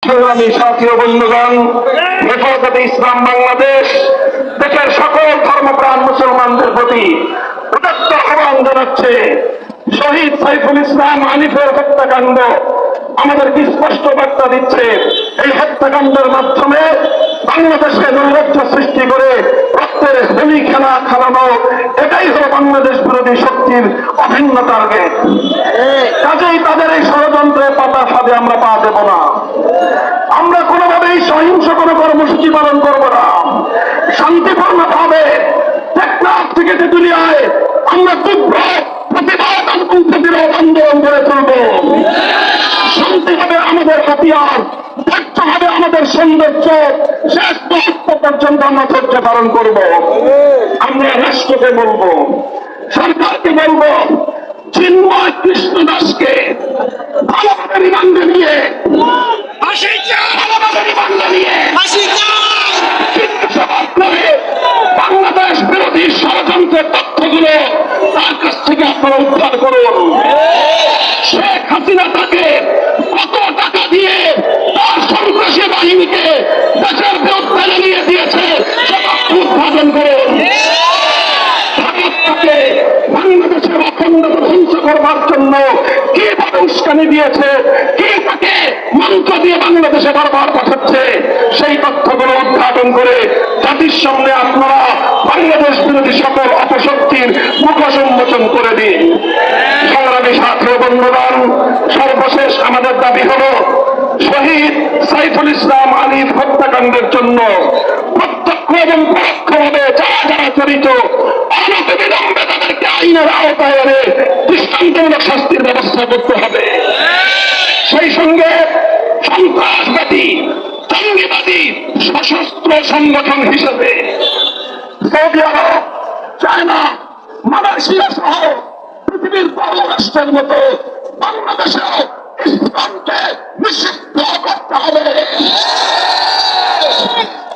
সংগ্রামী সাথী ও বন্ধুগণ, হেফাজতে ইসলাম বাংলাদেশ দেশের সকল ধর্মপ্রাণ মুসলমানদের প্রতি উদাত্ত আহ্বান জানাচ্ছে। শহীদ সাইফুল ইসলাম আনিফের হত্যাকাণ্ড আমাদেরকে স্পষ্ট বার্তা দিচ্ছে। এই হত্যাকাণ্ডের মাধ্যমে বাংলাদেশে নৈরাজ্য সৃষ্টি করে রক্তের হোলি খেলা খেলানো, এটাই হলো বাংলাদেশ বিরোধী শক্তির অভিন্ন টার্গেট। কাজেই তাদের এই ষড়যন্ত্রের পাতা ফাঁদে আমরা পা দেব না। আমরা কোনোভাবেই সহিংস কোনো কর্মসূচি পালন করব না। শান্তিপূর্ণ ভাবে টেকনাফ থেকে তেঁতুলিয়ায় আমরা তীব্র প্রতিবাদ এবং প্রতিরোধ আন্দোলন করে তুলব। শান্তি হবে আমাদের হাতিয়ার, ধৈর্য হবে আমাদের সৌন্দর্য। শেষ মুহূর্ত পর্যন্ত আমরা ধৈর্য ধারণ করব। আমরা রাষ্ট্রকে বলবো, সরকারকে বলবো, চিন্ময় কৃষ্ণ দাসকে ভালোভাবে রিমান্ডে নিয়ে বাংলাদেশ বিরোধী ষড়যন্ত্রের তথ্যগুলো তার কাছ থেকে আপনারা উদ্ধার করুন। শেখ হাসিনা তাকে কত টাকা দিয়ে তার সন্ত্রাসী বাহিনীকে দেশের বিরুদ্ধে জানিয়ে দিয়েছে সেটা উদ্ঘাটন করুন। বাংলাদেশের অখণ্ডতা ধ্বংস করবার জন্য কিভাবে উস্কানি দিয়েছে, কে তাকে মন্ত্র দিয়ে বাংলাদেশে বারবার পাঠাচ্ছে, সেই তথ্যগুলো উদ্ঘাটন করে জাতির সামনে আপনারা বাংলাদেশ বিরোধী সকল অপশক্তির মুখ উন্মোচন করে দিন। সংগ্রামী সাথী ও বন্ধুগণ, সর্বশেষ আমাদের দাবি হল শহীদ সাইফুল ইসলাম আনিফ হত্যাকাণ্ডের জন্য প্রত্যক্ষ এবং পরোক্ষভাবে যারা যারা জড়িত অনতিবিলম্বে তাদেরকে আইনের আওতায় এনে দৃষ্টান্তমূলক শাস্তির ব্যবস্থা করতে হবে। সেই সঙ্গে সন্ত্রাসবাদী জঙ্গিবাদী সশস্ত্র সংগঠন হিসেবে সৌদি আরব, চায়না, মালয়েশিয়া সহ পৃথিবীর বহু রাষ্ট্রের মতো বাংলাদেশেও ইসলাম